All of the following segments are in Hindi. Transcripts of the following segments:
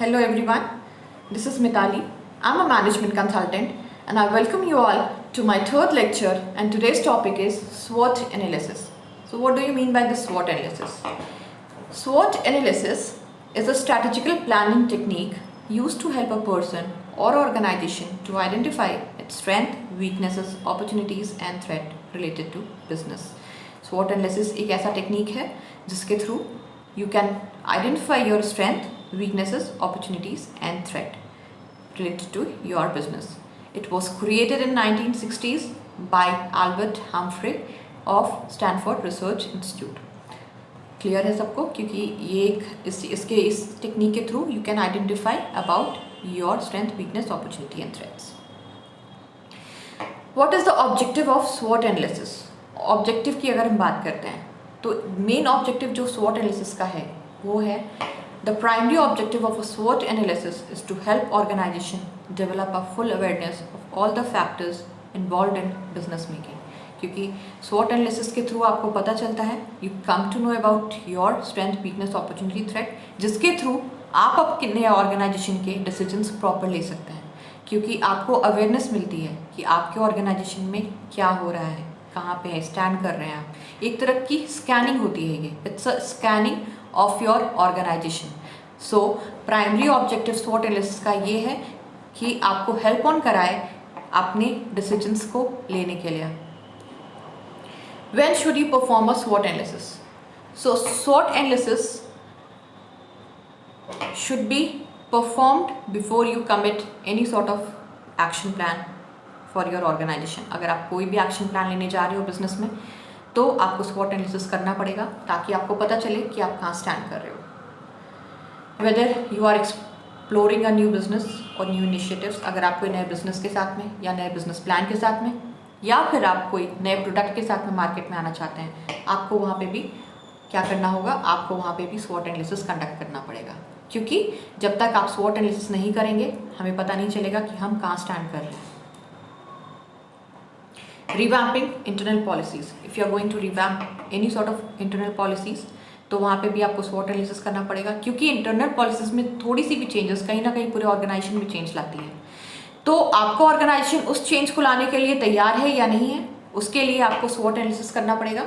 Hello everyone, this is Mitali. I'm a management consultant and I welcome you all to my third lecture, and today's topic is SWOT analysis. So what do you mean by the SWOT analysis? SWOT analysis is a strategical planning technique used to help a person or organization to identify its strength, weaknesses, opportunities and threat related to business. SWOT analysis एक ऐसा टेक्निक है जिसके through you can identify your strength, weaknesses, opportunities and threat related to your business. It was created in 1960s by Albert Humphrey of Stanford Research Institute. Clear है सबको? क्योंकि ये एक इस टेक्निक के through you can identify about your strength, weakness, opportunity and threats. What is the objective of स्वॉट एनालिसिस? ऑब्जेक्टिव की अगर हम बात करते हैं तो मेन ऑब्जेक्टिव जो स्वॉट एनालिसिस का है वो है the primary objective of a स्वॉट analysis is to help organisation develop a full awareness of all the factors involve in business making. क्योंकि स्वॉट एनालिसिस के थ्रू आपको पता चलता है, you come to know about your strength, weakness, opportunity, threat, जिसके थ्रू आप अपने ऑर्गेनाइजेशन के डिसीजंस प्रॉपर ले सकते हैं. क्योंकि आपको अवेयरनेस मिलती है कि आपके ऑर्गेनाइजेशन में क्या हो रहा है, कहाँ पे है, स्टैंड कर रहे हैं आप. एक तरह की स्कैनिंग होती है, ये it's a scanning of your organisation. So primary objective स्वॉट एनालिसिस का ये है कि आपको हेल्प ऑन कराए अपने डिसीजंस को लेने के लिए. When should you perform a SWOT analysis? So SWOT analysis should be performed before you commit any sort of action plan for your organization. अगर आप कोई भी एक्शन प्लान लेने जा रहे हो बिजनेस में तो आपको SWOT analysis करना पड़ेगा ताकि आपको पता चले कि आप कहाँ स्टैंड कर रहे हो. Whether you are exploring a new business or new initiatives, अगर आप कोई नए बिजनेस के साथ में या नए बिजनेस प्लान के साथ में या फिर आप कोई नए प्रोडक्ट के साथ में मार्केट में आना चाहते हैं, आपको वहाँ पे भी क्या करना होगा, आपको वहाँ पे भी स्वॉट एनालिसिस कंडक्ट करना पड़ेगा. क्योंकि जब तक आप स्वॉट एनालिसिस नहीं करेंगे हमें पता नहीं चलेगा कि हम कहाँ स्टैंड कर रहे हैं. Revamping internal policies. If you are going to revamp any sort of internal policies तो वहाँ पे भी आपको स्वॉट एनालिसिस करना पड़ेगा. क्योंकि इंटरनल पॉलिसीज में थोड़ी सी भी चेंजेस कहीं ना कहीं पूरे ऑर्गेनाइजेशन में चेंज लाती है. तो आपको ऑर्गेनाइजेशन उस चेंज को लाने के लिए तैयार है या नहीं है, उसके लिए आपको स्वॉट एनालिसिस करना पड़ेगा.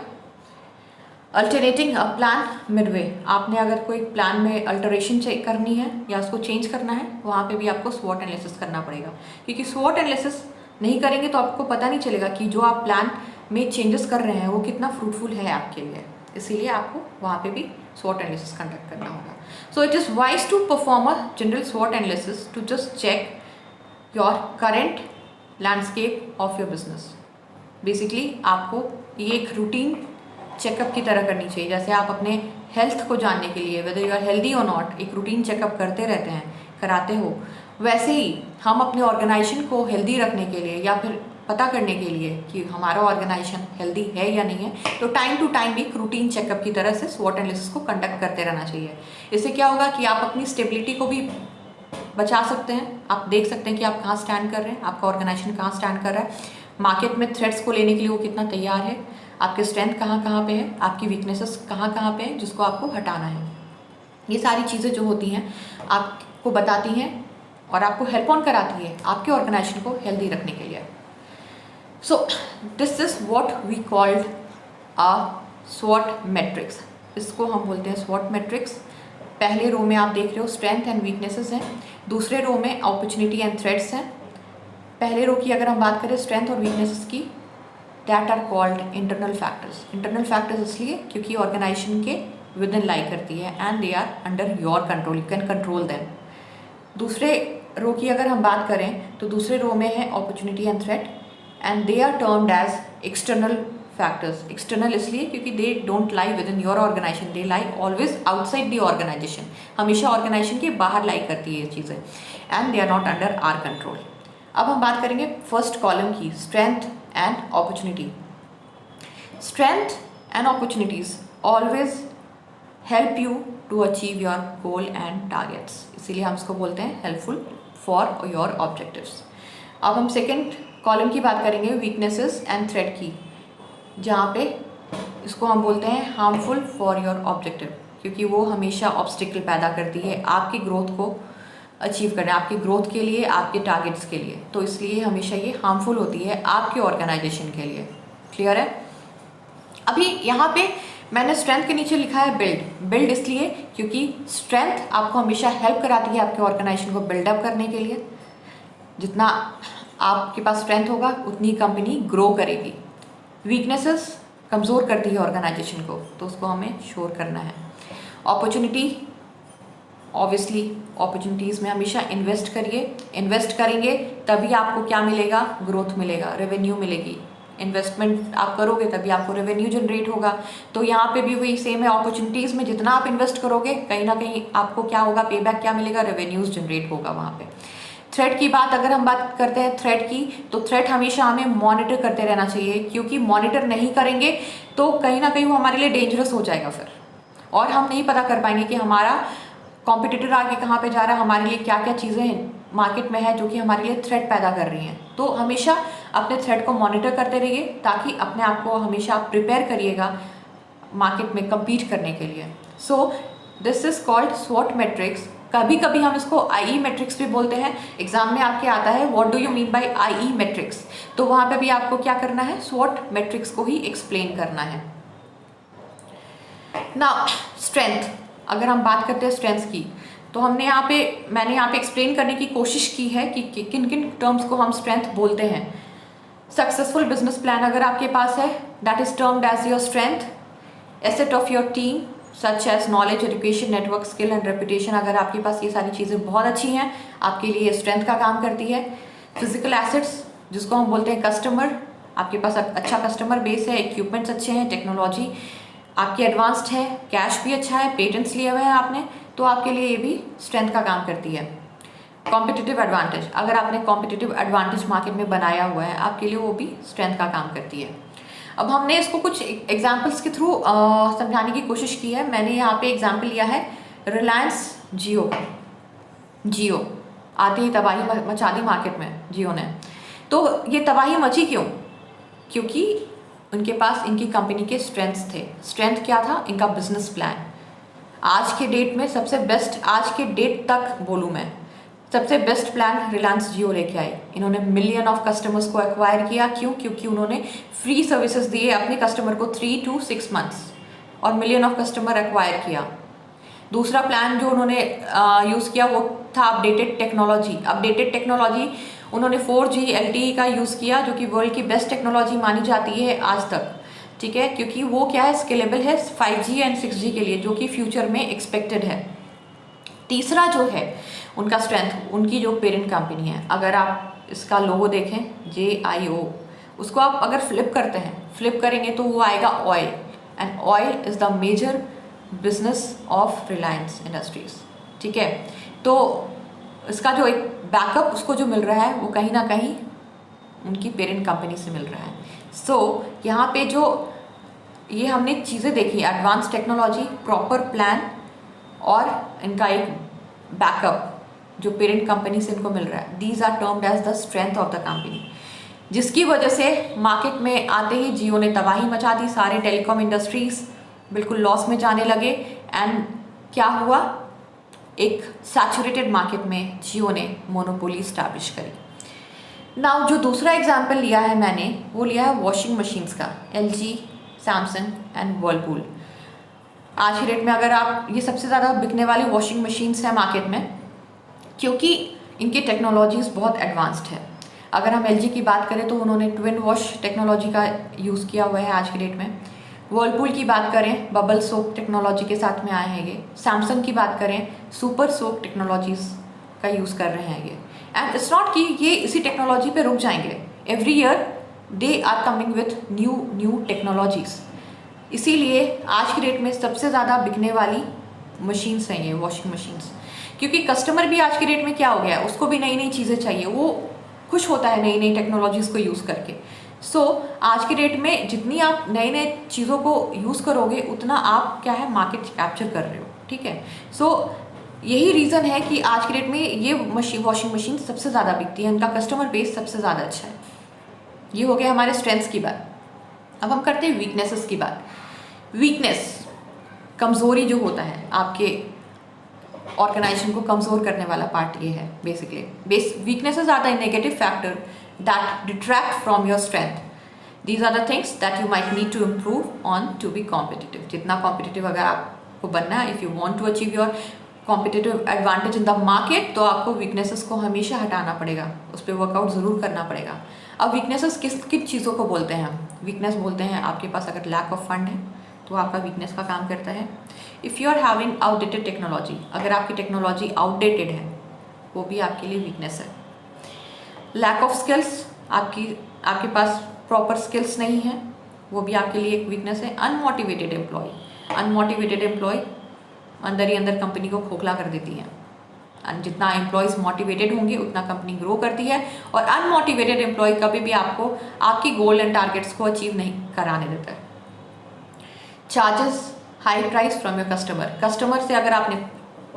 Alternating a plan Midway. आपने अगर कोई प्लान में अल्टरेशन करनी है या उसको चेंज करना है, वहाँ पे भी आपको स्वॉट एनालिसिस करना पड़ेगा. क्योंकि स्वॉट एनालिसिस नहीं करेंगे तो आपको पता नहीं चलेगा कि जो आप प्लान में चेंजेस कर रहे हैं वो कितना फ्रूटफुल है आपके लिए. इसीलिए आपको वहाँ पे भी स्वॉट एनालिसिस कंडक्ट करना होगा. So it is wise to perform a general स्वॉट analysis to just check your current landscape of your business. Basically आपको ये एक रूटीन चेकअप की तरह करनी चाहिए. जैसे आप अपने हेल्थ को जानने के लिए whether you are healthy or not एक रूटीन चेकअप करते रहते हैं, कराते हो, वैसे ही हम अपने ऑर्गेनाइजेशन को हेल्दी रखने के लिए या फिर पता करने के लिए कि हमारा ऑर्गेनाइजेशन हेल्दी है या नहीं है, तो टाइम टू टाइम एक रूटीन चेकअप की तरह से स्वॉट एनालिसिस को कंडक्ट करते रहना चाहिए. इससे क्या होगा कि आप अपनी स्टेबिलिटी को भी बचा सकते हैं. आप देख सकते हैं कि आप कहाँ स्टैंड कर रहे हैं, आपका ऑर्गेनाइजेशन कहाँ स्टैंड कर रहा है, मार्केट में थ्रेट्स को लेने के लिए वो कितना तैयार है, आपके स्ट्रेंथ कहाँ कहाँ पे है, आपकी वीकनेसेस कहाँ कहाँ पे है जिसको आपको हटाना है. ये सारी चीज़ें जो होती हैं आपको बताती हैं और आपको हेल्प ऑन कराती है आपके ऑर्गेनाइजेशन को हेल्दी रखने के लिए. So this is what we called a स्वॉट मैट्रिक्स. इसको हम बोलते हैं स्वॉट मैट्रिक्स. पहले रो में आप देख रहे हो स्ट्रेंथ एंड वीकनेसेस हैं, दूसरे रो में अपॉर्चुनिटी एंड थ्रेट्स हैं. पहले रो की अगर हम बात करें स्ट्रेंथ और वीकनेसेस की, that are called internal factors. Internal factors इसलिए क्योंकि ऑर्गेनाइजेशन के विद इन लाई करती है and they are under your control, you can control them. दूसरे रो की अगर हम बात करें तो दूसरे रो में है opportunity and threat and they are termed as external factors. External इसलिए क्योंकि they don't lie within your organisation, they lie always outside the organisation. हमेशा ऑर्गेनाइजेशन के बाहर लाई करती है ये चीज़ें and they are not under our control. अब हम बात करेंगे फर्स्ट कॉलम की, strength and opportunity. Strength and opportunities always help you to achieve your goal and targets. इसीलिए हम इसको बोलते हैं हेल्पफुल फॉर योर ऑब्जेक्टिव्स. अब हम सेकेंड कॉलम की बात करेंगे, वीकनेसेस एंड थ्रेट की, जहाँ पे इसको हम बोलते हैं हार्मफुल फॉर योर ऑब्जेक्टिव. क्योंकि वो हमेशा ऑब्स्टिकल पैदा करती है आपकी ग्रोथ को अचीव करना है, आपके ग्रोथ के लिए, आपके टारगेट्स के लिए। तो इसलिए हमेशा ये हार्मफुल होती है आपके ऑर्गेनाइजेशन के लिए। क्लियर है? अभी यहाँ पे मैंने स्ट्रेंथ के नीचे लिखा है बिल्ड। बिल्ड इसलिए क्योंकि स्ट्रेंथ आपको हमेशा हेल्प कराती है आपके ऑर्गेनाइजेशन को बिल्डअप करने के लिए। जितना आपके पास स्ट्रेंथ होगा उतनी कंपनी ग्रो करेगी। वीकनेसेस कमज़ोर करती है ऑर्गेनाइजेशन को, तो उसको हमें श्योर करना है। अपॉर्चुनिटी, ऑब्वियसली अपॉर्चुनिटीज़ में हमेशा इन्वेस्ट करिए। इन्वेस्ट करेंगे तभी आपको क्या मिलेगा? ग्रोथ मिलेगा, रेवेन्यू मिलेगी। इन्वेस्टमेंट आप करोगे तभी आपको रेवेन्यू जनरेट होगा। तो यहाँ पे भी वही सेम है, अपॉर्चुनिटीज़ में जितना आप इन्वेस्ट करोगे कहीं ना कहीं आपको क्या होगा? पेबैक क्या मिलेगा? रेवेन्यूज जनरेट होगा वहाँ पे। थ्रेट की बात अगर हम बात करते हैं थ्रेट की, तो थ्रेट हमेशा हमें मॉनिटर करते रहना चाहिए, क्योंकि मॉनिटर नहीं करेंगे तो कहीं ना कहीं वो हमारे लिए डेंजरस हो जाएगा फिर, और हम नहीं पता कर पाएंगे कि हमारा कॉम्पिटिटर आगे कहाँ पे जा रहा है, हमारे लिए क्या क्या चीज़ें मार्केट में है जो कि हमारे लिए थ्रेट पैदा कर रही हैं। तो हमेशा अपने थ्रेट को मॉनिटर करते रहिए, ताकि अपने आप को हमेशा प्रिपेयर करिएगा मार्केट में कम्पीट करने के लिए। सो दिस इज कॉल्ड स्वॉट मैट्रिक्स। कभी कभी हम इसको आई मैट्रिक्स भी बोलते हैं। एग्जाम में आपके आता है what do you mean by I matrix, तो वहाँ पे भी आपको क्या करना है? स्वॉट मैट्रिक्स को ही एक्सप्लेन करना है। नाउ स्ट्रेंथ, अगर हम बात करते हैं स्ट्रेंथ की, तो मैंने यहाँ पे एक्सप्लेन करने की कोशिश की है कि किन किन टर्म्स को हम स्ट्रेंथ बोलते हैं। सक्सेसफुल बिजनेस प्लान अगर आपके पास है, that is termed as your strength. Asset of your team such as knowledge, education, network, skill and reputation, अगर आपके पास ये सारी चीज़ें बहुत अच्छी हैं, आपके लिए स्ट्रेंथ का काम करती है। फिजिकल एसेट्स जिसको हम बोलते हैं कस्टमर, आपके पास अच्छा कस्टमर बेस है, इक्विपमेंट्स अच्छे हैं, टेक्नोलॉजी आपकी एडवांस्ड है, कैश भी अच्छा है, पेटेंट्स लिए हुए हैं आपने, तो आपके लिए ये भी स्ट्रेंथ का काम करती है। कॉम्पिटिटिव एडवांटेज, अगर आपने कॉम्पिटिटिव एडवांटेज मार्केट में बनाया हुआ है, आपके लिए वो भी स्ट्रेंथ का काम करती है। अब हमने इसको कुछ एग्जाम्पल्स के थ्रू समझाने की कोशिश की है। मैंने यहाँ पे एग्जाम्पल लिया है रिलायंस जियो। जियो आते ही तबाही मचा दी मार्केट में जियो ने। तो ये तबाही मची क्यों? क्योंकि उनके पास इनकी कंपनी के स्ट्रेंथ्स थे। स्ट्रेंथ क्या था? इनका बिजनेस प्लान। आज के डेट में सबसे बेस्ट, आज के डेट तक बोलूँ मैं, सबसे बेस्ट प्लान रिलायंस जियो लेके आई। इन्होंने मिलियन ऑफ कस्टमर्स को एक्वायर किया। क्यों? क्योंकि उन्होंने फ्री सर्विसेज दिए अपने कस्टमर को 3 to 6 मंथ्स, और मिलियन ऑफ कस्टमर एक्वायर किया। दूसरा प्लान जो उन्होंने यूज़ किया वो था अपडेटेड टेक्नोलॉजी। अपडेटेड टेक्नोलॉजी उन्होंने 4G LTE का यूज़ किया, जो कि वर्ल्ड की बेस्ट टेक्नोलॉजी मानी जाती है आज तक। ठीक है, क्योंकि वो क्या है? स्केलेबल है 5G एंड 6G के लिए, जो कि फ्यूचर में एक्सपेक्टेड है। तीसरा जो है उनका स्ट्रेंथ, उनकी जो पेरेंट कंपनी है। अगर आप इसका लोगो देखें JIO, उसको आप अगर फ्लिप करते हैं, फ्लिप करेंगे तो वो आएगा oil, and oil is the major business of Reliance Industries. ठीक है, तो इसका जो एक बैकअप उसको जो मिल रहा है वो कहीं ना कहीं उनकी पेरेंट कंपनी से मिल रहा है। सो यहाँ पे जो ये हमने चीज़ें देखी, एडवांस टेक्नोलॉजी, प्रॉपर प्लान, और इनका एक बैकअप जो पेरेंट कंपनी से इनको मिल रहा है, these are termed as the strength of the company, जिसकी वजह से मार्केट में आते ही जियो ने तबाही मचा दी। सारे टेलीकॉम इंडस्ट्रीज बिल्कुल लॉस में जाने लगे, एंड क्या हुआ? एक सैचुरेटेड मार्केट में जियो ने मोनोपोली स्टैब्लिश करी। नाउ जो दूसरा एग्जाम्पल लिया है मैंने, वो लिया है वॉशिंग मशीन्स का, LG, सैमसंग एंड वर्लपूल। आज की डेट में अगर आप, ये सबसे ज़्यादा बिकने वाली वॉशिंग मशीन्स हैं मार्केट में, क्योंकि इनकी टेक्नोलॉजीज़ बहुत एडवांस्ड है। अगर हम LG की बात करें तो उन्होंने ट्विन वॉश टेक्नोलॉजी का यूज़ किया हुआ है आज की डेट में। वर्लपूल की बात करें, बबल सोप टेक्नोलॉजी के साथ में आए हैं ये। सैमसंग की बात करें, सुपर सोप टेक्नोलॉजीज़ का यूज़ कर रहे हैं ये। एंड इट्स नॉट कि ये इसी टेक्नोलॉजी पे रुक जाएंगे, every year they are coming with new technologies. इसीलिए आज की डेट में सबसे ज़्यादा बिकने वाली मशीन्स हैं ये वॉशिंग मशीन्स, क्योंकि कस्टमर भी आज की डेट में क्या हो गया है, उसको भी नई नई चीज़ें चाहिए, वो खुश होता है नई नई टेक्नोलॉजीज़ को यूज़ करके। सो आज की डेट में जितनी आप नए नए चीज़ों को यूज़ करोगे, उतना आप क्या है, मार्केट कैप्चर कर रहे हो। ठीक है, सो यही रीज़न है कि आज की डेट में ये वॉशिंग मशीन सबसे ज़्यादा बिकती है, उनका कस्टमर बेस सबसे ज़्यादा अच्छा है। ये हो गया हमारे स्ट्रेंथ्स की बात। अब हम करते हैं वीकनेसेस की बात। वीकनेस, कमज़ोरी जो होता है आपके ऑर्गेनाइजेशन को कमज़ोर करने वाला पार्ट ये है basically. Weaknesses are the negative factor that detract from your strength. These are the things that you might need to improve on to be competitive. जितना कॉम्पिटिटिव अगर आपको बनना है, if you want to achieve your competitive advantage in the market, तो आपको वीकनेसेस को हमेशा हटाना पड़ेगा, उस पर वर्कआउट ज़रूर करना पड़ेगा। अब वीकनेसेस किन चीज़ों को बोलते हैं हम? वीकनेस बोलते हैं आपके पास अगर लैक ऑफ फंड है तो आपका वीकनेस का काम करता है। If you are having outdated technology, अगर आपकी टेक्नोलॉजी आउटडेटेड है वो भी आपके लिए वीकनेस है। लैक ऑफ स्किल्स, आपके पास प्रॉपर स्किल्स नहीं है, वो भी आपके लिए एक वीकनेस है। अनमोटिवेटेड एम्प्लॉय अंदर ही अंदर कंपनी को खोखला कर देती है। जितना एम्प्लॉयज़ मोटिवेटेड होंगे उतना कंपनी ग्रो करती है, और अनमोटिवेटेड एम्प्लॉय कभी भी आपको आपकी गोल एंड टारगेट्स को अचीव नहीं कराने देता है। Charges high price from your customer से अगर आपने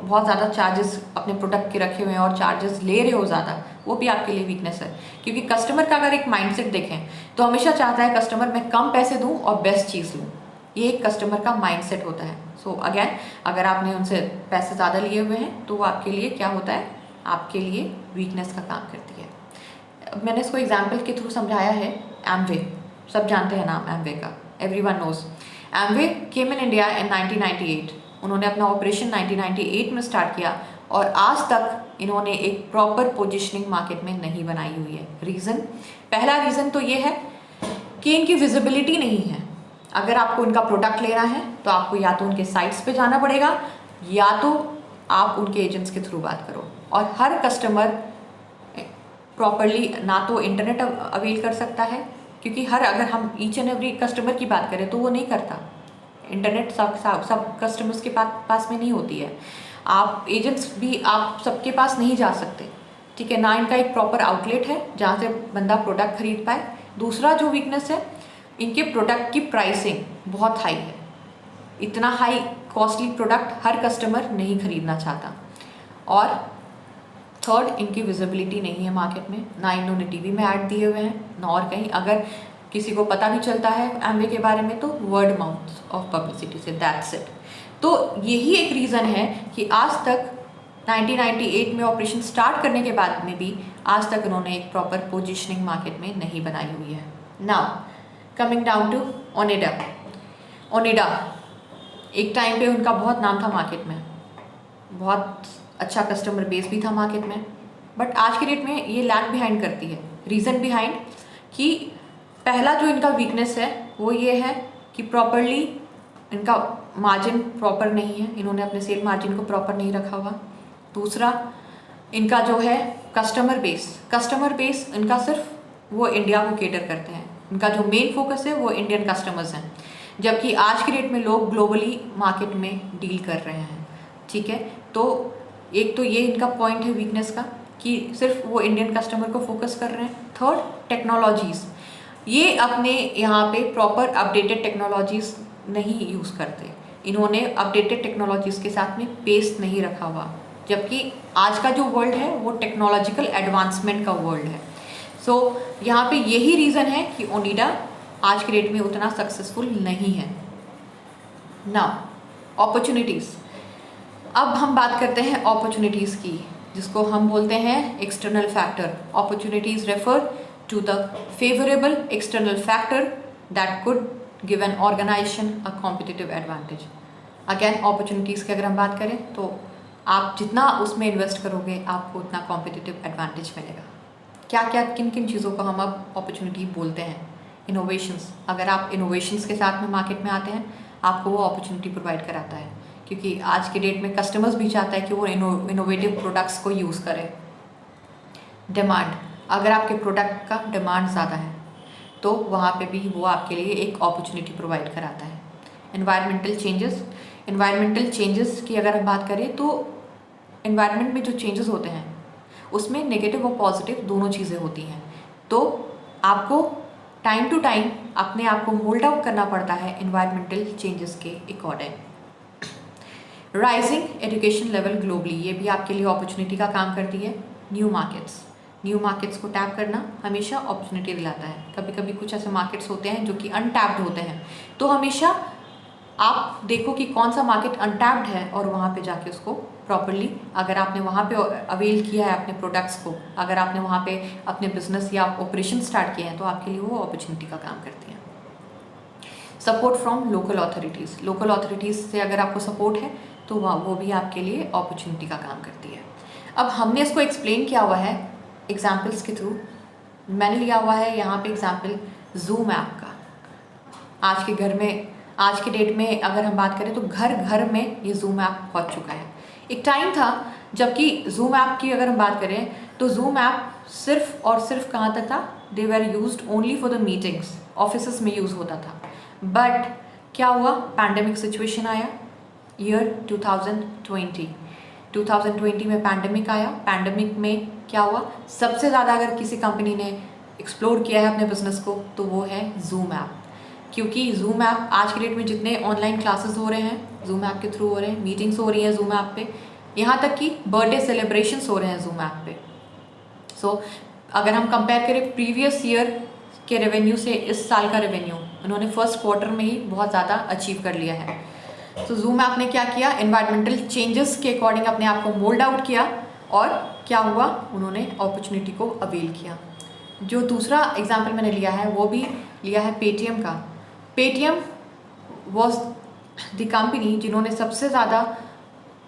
बहुत ज़्यादा चार्जेस अपने प्रोडक्ट के रखे हुए हैं और चार्जेस ले रहे हो ज़्यादा, वो भी आपके लिए वीकनेस है। क्योंकि कस्टमर का अगर एक माइंडसेट देखें तो हमेशा चाहता है कस्टमर मैं कम पैसे दूँ और बेस्ट चीज़ लूँ, ये एक कस्टमर का माइंडसेट होता है। सो अगेन, अगर आपने उनसे पैसे ज़्यादा लिए हुए हैं तो वो आपके लिए क्या होता है, आपके लिए वीकनेस का काम करती है। मैंने इसको एग्जाम्पल के थ्रू समझाया है। एमवे, सब जानते हैं नाम एमवे का, everyone knows. Amway came in India in 1998। उन्होंने अपना ऑपरेशन 1998 में स्टार्ट किया और आज तक इन्होंने एक प्रॉपर पोजिशनिंग मार्केट में नहीं बनाई हुई है। रीज़न, पहला रीज़न तो ये है कि इनकी विजिबिलिटी नहीं है। अगर आपको इनका प्रोडक्ट लेना है तो आपको या तो उनके साइट्स पे जाना पड़ेगा या तो आप उनके एजेंट्स के थ्रू बात करो, और हर कस्टमर प्रॉपरली ना तो इंटरनेट अवेल कर सकता है, क्योंकि अगर हम ईच एंड एवरी कस्टमर की बात करें तो वो नहीं करता। इंटरनेट सब कस्टमर्स के पास में नहीं होती है। आप एजेंट्स भी आप सबके पास नहीं जा सकते, ठीक है ना। इनका एक प्रॉपर आउटलेट है जहाँ से बंदा प्रोडक्ट खरीद पाए। दूसरा जो वीकनेस है, इनके प्रोडक्ट की प्राइसिंग बहुत हाई है। इतना हाई कॉस्टली प्रोडक्ट हर कस्टमर नहीं खरीदना चाहता। और थर्ड, इनकी विजिबिलिटी नहीं है मार्केट में, ना इन्होंने टीवी में ऐड दिए हुए हैं ना और कहीं। अगर किसी को पता भी चलता है एमवे के बारे में तो वर्ड माउथ ऑफ पब्लिसिटी से, दैट्स इट। तो यही एक रीज़न है कि आज तक 1998 में ऑपरेशन स्टार्ट करने के बाद में भी आज तक उन्होंने एक प्रॉपर पोजिशनिंग मार्केट में नहीं बनाई हुई है। Now coming down to Onida, एक टाइम पे उनका बहुत नाम था मार्केट में, बहुत अच्छा कस्टमर बेस भी था मार्केट में, बट आज के डेट में ये लैग बिहाइंड करती है। रीज़न बिहाइंड कि पहला जो इनका वीकनेस है वो ये है कि प्रॉपरली इनका मार्जिन प्रॉपर नहीं है, इन्होंने अपने सेल मार्जिन को प्रॉपर नहीं रखा हुआ। दूसरा, इनका जो है कस्टमर बेस इनका सिर्फ वो इंडिया को केटर करते हैं, इनका जो मेन फोकस है वो इंडियन कस्टमर्स हैं, जबकि आज के डेट में लोग ग्लोबली मार्केट में डील कर रहे हैं, ठीक है। तो एक तो ये इनका पॉइंट है वीकनेस का कि सिर्फ वो इंडियन कस्टमर को फोकस कर रहे हैं। थर्ड, टेक्नोलॉजीज़, ये अपने यहाँ पे प्रॉपर अपडेटेड टेक्नोलॉजीज़ नहीं यूज़ करते। इन्होंने अपडेटेड टेक्नोलॉजीज़ के साथ में पेस नहीं रखा हुआ, जबकि आज का जो वर्ल्ड है वो टेक्नोलॉजिकल एडवांसमेंट का वर्ल्ड है। सो यहाँ पे यही रीज़न है कि ओनिडा आज के डेट में उतना सक्सेसफुल नहीं है। नाउ अपॉर्चुनिटीज़, अब हम बात करते हैं अपॉर्चुनिटीज़ की, जिसको हम बोलते हैं external factor. Opportunities refer to the favourable external factor that could give an organisation a competitive advantage. Again, opportunities की अगर हम बात करें तो आप जितना उसमें इन्वेस्ट करोगे आपको उतना कॉम्पिटिटिव एडवांटेज मिलेगा। क्या क्या किन किन चीज़ों को हम अब अपॉर्चुनिटी बोलते हैं? इनोवेशंस, अगर आप इनोवेशंस के साथ में मार्केट में आते हैं आपको वो अपॉर्चुनिटी प्रोवाइड कराता है, क्योंकि आज के डेट में कस्टमर्स भी चाहता है कि वो इनोवेटिव प्रोडक्ट्स को यूज़ करें। डिमांड, अगर आपके प्रोडक्ट का डिमांड ज़्यादा है तो वहाँ पे भी वो आपके लिए एक अपॉर्चुनिटी प्रोवाइड कराता है। एनवायरमेंटल चेंजेस की अगर हम बात करें तो एनवायरनमेंट में जो चेंजेस होते हैं उसमें नेगेटिव और पॉजिटिव दोनों चीज़ें होती हैं, तो आपको टाइम टू टाइम अपने आप को मोल्ड आउट करना पड़ता है एनवायरमेंटल चेंजेस के according. Rising education level globally, ये भी आपके लिए अपॉर्चुनिटी का काम करती है। न्यू मार्केट्स को टैप करना हमेशा अपॉर्चुनिटी दिलाता है। कभी कभी कुछ ऐसे मार्केट्स होते हैं जो कि अनटैप्ड होते हैं, तो हमेशा आप देखो कि कौन सा मार्केट अनटैप्ड है और वहाँ पे जाके उसको प्रॉपरली, अगर आपने वहाँ पे अवेल किया है अपने प्रोडक्ट्स को, अगर आपने वहाँ पे अपने बिजनेस या ऑपरेशन स्टार्ट किए हैं, तो आपके लिए वो अपॉर्चुनिटी का काम करती हैं। Support from local authorities, local authorities से अगर आपको सपोर्ट है तो वो भी आपके लिए अपॉर्चुनिटी का काम करती है। अब हमने इसको एक्सप्लेन किया हुआ है एग्जाम्पल्स के थ्रू। मैंने लिया हुआ है यहाँ पे एग्जाम्पल जूम ऐप का। आज के घर में, आज के डेट में अगर हम बात करें तो घर घर में ये जूम ऐप पहुँच चुका है। एक टाइम था जबकि जूम ऐप की अगर हम बात करें तो जूम ऐप सिर्फ और सिर्फ कहाँ तक था, they were used only for the meetings, offices में यूज़ होता था। बट क्या हुआ, पैंडेमिक सिचुएशन आया, ईयर 2020 में पैंडेमिक आया। पैंडेमिक में क्या हुआ, सबसे ज़्यादा अगर किसी कंपनी ने एक्सप्लोर किया है अपने बिजनेस को तो वो है जूम ऐप। क्योंकि जूम ऐप आज के डेट में जितने ऑनलाइन क्लासेस हो रहे हैं जूम ऐप के थ्रू हो रहे हैं, मीटिंग्स हो रही हैं जूम ऐप पे, यहाँ तक कि बर्थडे सेलिब्रेशंस हो रहे हैं जूम ऐप पे। सो अगर हम कंपेयर करें प्रीवियस ईयर के रेवेन्यू से इस साल का रेवेन्यू, उन्होंने फर्स्ट क्वार्टर में ही बहुत ज़्यादा अचीव कर लिया है। तो जूम ऐप ने क्या किया, एनवायरमेंटल चेंजेस के अकॉर्डिंग अपने आप को मोल्ड आउट किया और क्या हुआ, उन्होंने अपॉर्चुनिटी को अवेल किया। जो दूसरा एग्जाम्पल मैंने लिया है वो भी लिया है पेटीएम का। पेटीएम वॉज द कंपनी जिन्होंने सबसे ज़्यादा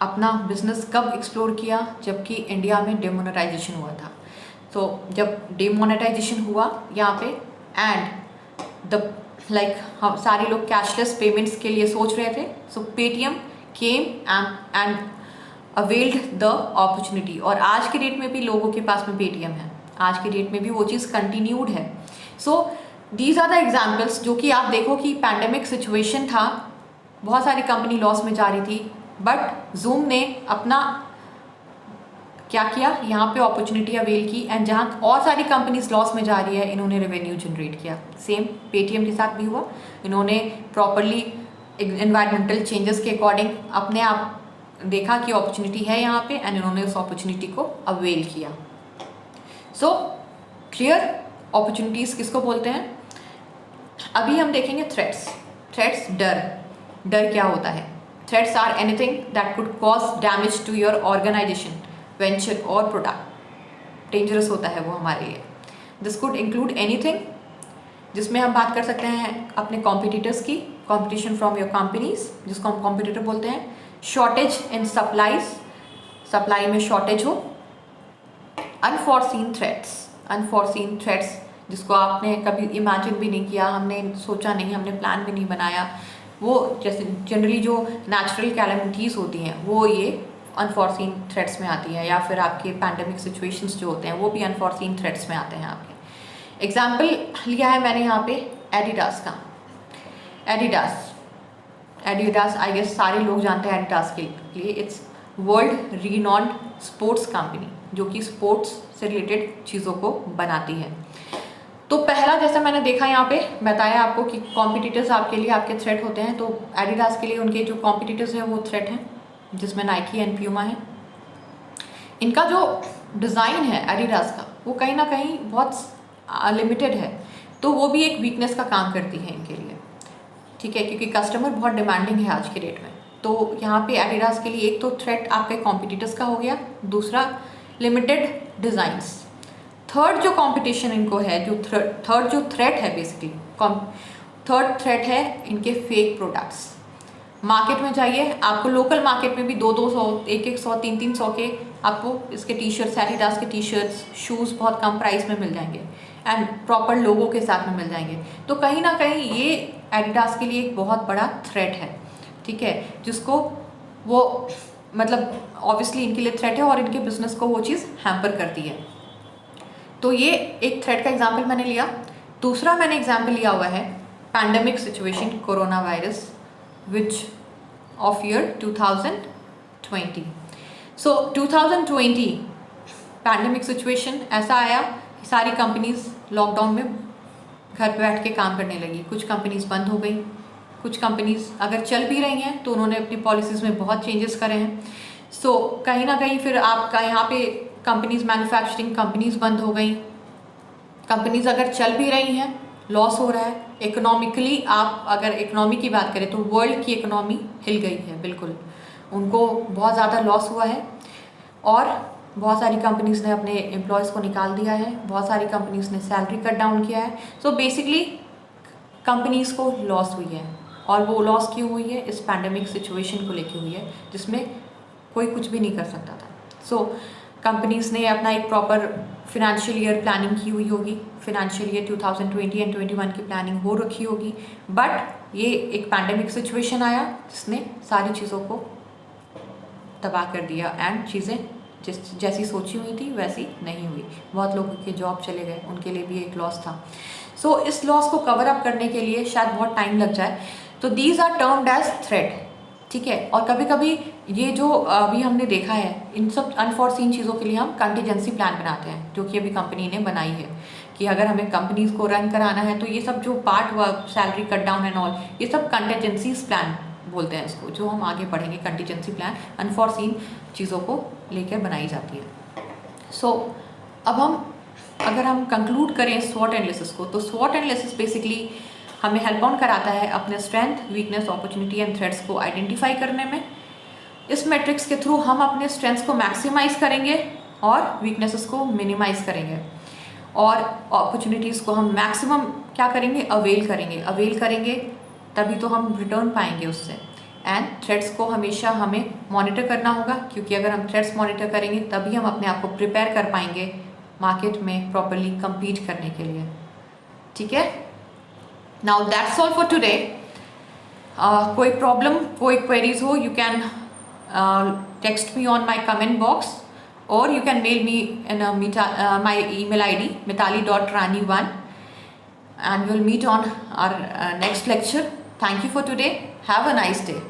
अपना बिजनेस कब एक्सप्लोर किया, जबकि इंडिया में डिमोनेटाइजेशन हुआ था। तो जब डिमोनेटाइजेशन हुआ यहाँ पे एंड द हम सारे लोग कैशलेस पेमेंट्स के लिए सोच रहे थे, so Paytm came and availed the opportunity. और आज के डेट में भी लोगों के पास में पेटीएम है, आज के डेट में भी वो चीज़ कंटिन्यूड है। So these are the examples जो कि आप देखो कि पैंडेमिक सिचुएशन था, बहुत सारी कंपनी लॉस में जा रही थी, बट जूम ने अपना क्या किया, यहाँ पे अपॉर्चुनिटी अवेल की एंड जहाँ और सारी कंपनीज लॉस में जा रही है इन्होंने रेवेन्यू जनरेट किया। सेम पेटीएम के साथ भी हुआ, इन्होंने प्रॉपरली एनवायरमेंटल चेंजेस के अकॉर्डिंग अपने आप देखा कि अपॉर्चुनिटी है यहाँ पे एंड इन्होंने उस अपॉर्चुनिटी को अवेल किया। सो क्लियर, अपॉर्चुनिटीज़ किसको बोलते हैं। अभी हम देखेंगे थ्रेट्स। थ्रेट्स, डर क्या होता है। Threats are anything that could cause damage to your organisation, venture और प्रोडक्ट। डेंजरस होता है वो हमारे लिए। दिस कुड इंक्लूड एनीथिंग, जिसमें हम बात कर सकते हैं अपने कॉम्पिटिटर्स की, कॉम्पिटिशन फ्रॉम योर कंपनीज जिसको हम कॉम्पिटिटर बोलते हैं। शॉर्टेज इन सप्लाईज, सप्लाई में शॉर्टेज हो। अनफॉरसीन थ्रेट्स जिसको आपने कभी इमेजिन भी नहीं किया, हमने सोचा नहीं, हमने प्लान भी नहीं बनाया, वो जैसे जनरली जो नेचुरल कैलेमिटीज़ होती हैं वो ये अनफॉरसीन थ्रेट्स में आती है, या फिर आपके पैंडेमिक सिचुएशंस जो होते हैं वो भी अनफॉरसीन थ्रेट्स में आते हैं आपके। एग्जाम्पल लिया है मैंने यहाँ पे एडिडास का। एडिडास आई गेस सारे लोग जानते हैं एडिडास के लिए। इट्स वर्ल्ड रीनॉन्ड स्पोर्ट्स कंपनी जो कि स्पोर्ट्स से रिलेटेड चीज़ों को बनाती है। तो पहला, जैसा मैंने देखा यहाँ पे बताया आपको कि कॉम्पिटिटर्स आपके लिए आपके थ्रेट होते हैं, तो एडिडास के लिए उनके जो कॉम्पिटिटर्स हैं वो थ्रेट हैं, जिसमें नाइकी एंड प्यूमा है। इनका जो डिज़ाइन है एडिडास का वो कहीं ना कहीं बहुत लिमिटेड है, तो वो भी एक वीकनेस का काम करती है इनके लिए, ठीक है, क्योंकि कस्टमर बहुत डिमांडिंग है आज के डेट में। तो यहाँ पे एडिडास के लिए एक तो थ्रेट आपके कॉम्पिटिटर्स का हो गया, दूसरा लिमिटेड डिज़ाइंस। थर्ड जो कंपटीशन इनको है, जो थर्ड जो थ्रेट है बेसिकली, थर्ड थ्रेट है इनके फेक प्रोडक्ट्स। मार्केट में जाइए, आपको लोकल मार्केट में भी 200, 100, 300 के आपको इसके टी शर्ट्स, एडिडास के टी शर्ट्स, शूज़ बहुत कम प्राइस में मिल जाएंगे एंड प्रॉपर लोगों के साथ में मिल जाएंगे। तो कहीं ना कहीं ये एडिडास के लिए एक बहुत बड़ा थ्रेट है, ठीक है, जिसको वो मतलब ऑब्वियसली इनके लिए थ्रेट है और इनके बिजनेस को वो चीज़ हैम्पर करती है। तो ये एक थ्रेट का एग्जाम्पल मैंने लिया। दूसरा मैंने एग्जाम्पल लिया हुआ है pandemic situation, corona virus which of year 2020। So 2020 pandemic situation ऐसा आया कि सारी कंपनीज लॉकडाउन में घर पे बैठ के काम करने लगी। कुछ कंपनीज बंद हो गई, कुछ कंपनीज अगर चल भी रही हैं तो उन्होंने अपनी पॉलिसीज़ में बहुत चेंजेस करे हैं। सो कहीं ना कहीं फिर आपका यहाँ पे कंपनीज, मैन्युफैक्चरिंग कंपनीज बंद हो गई। कंपनीज अगर चल भी रही हैं लॉस हो रहा है इकोनॉमिकली। आप अगर इकोनॉमी की बात करें तो वर्ल्ड की इकोनॉमी हिल गई है बिल्कुल, उनको बहुत ज़्यादा लॉस हुआ है और बहुत सारी कंपनीज़ ने अपने एम्प्लॉयज़ को निकाल दिया है, बहुत सारी कंपनीज़ ने सैलरी कट डाउन किया है। सो बेसिकली कंपनीज़ को लॉस हुई है और वो लॉस क्यों हुई है, इस पैंडेमिक सिचुएशन को लेके हुई है जिसमें कोई कुछ भी नहीं कर सकता था। सो कंपनीज़ ने अपना एक प्रॉपर फिनेंशियल ईयर प्लानिंग की हुई होगी, फिनेंशियल ईयर 2020 एंड 21 की प्लानिंग हो रखी होगी, बट ये एक पैंडेमिक सिचुएशन आया जिसने सारी चीज़ों को तबाह कर दिया एंड चीज़ें जैसी सोची हुई थी वैसी नहीं हुई। बहुत लोगों के जॉब चले गए, उनके लिए भी एक लॉस था। सो इस लॉस को कवर अप करने के लिए शायद बहुत टाइम लग जाए, तो these are termed as threat, ठीक है। और कभी कभी ये जो अभी हमने देखा है, इन सब अनफॉर्सीन चीज़ों के लिए हम कंटीजेंसी प्लान बनाते हैं, जो कि अभी कंपनी ने बनाई है कि अगर हमें कंपनीज को रन कराना है तो ये सब जो part work, salary cut down and all, ये सब कंटीजेंसीज प्लान बोलते हैं इसको, जो हम आगे पढ़ेंगे। कंटीजेंसी प्लान अनफॉर्सीन चीज़ों को लेकर बनाई जाती है। सो अब अगर हम कंक्लूड करें स्वॉट एनालिसिस को, तो स्वॉट एनालिसिस बेसिकली हमें हेल्प ऑन कराता है अपने strength, weakness, opportunity and threats को आइडेंटिफाई करने में। इस मैट्रिक्स के थ्रू हम अपने स्ट्रेंथ्स को मैक्सिमाइज करेंगे और वीकनेसेस को मिनिमाइज करेंगे, और अपॉर्चुनिटीज़ को हम मैक्सिमम क्या करेंगे, अवेल करेंगे तभी तो हम रिटर्न पाएंगे उससे। एंड थ्रेट्स को हमेशा हमें मॉनिटर करना होगा, क्योंकि अगर हम थ्रेट्स मॉनिटर करेंगे तभी हम अपने आप को प्रिपेयर कर पाएंगे मार्केट में प्रॉपरली compete करने के लिए, ठीक है। Now that's all for today. कोई प्रॉब्लम, कोई क्वेरीज हो, you can text me on my comment box और you can mail me in my email ID mithali.rani1, and we'll meet on our next lecture. Thank you for today. Have a nice day.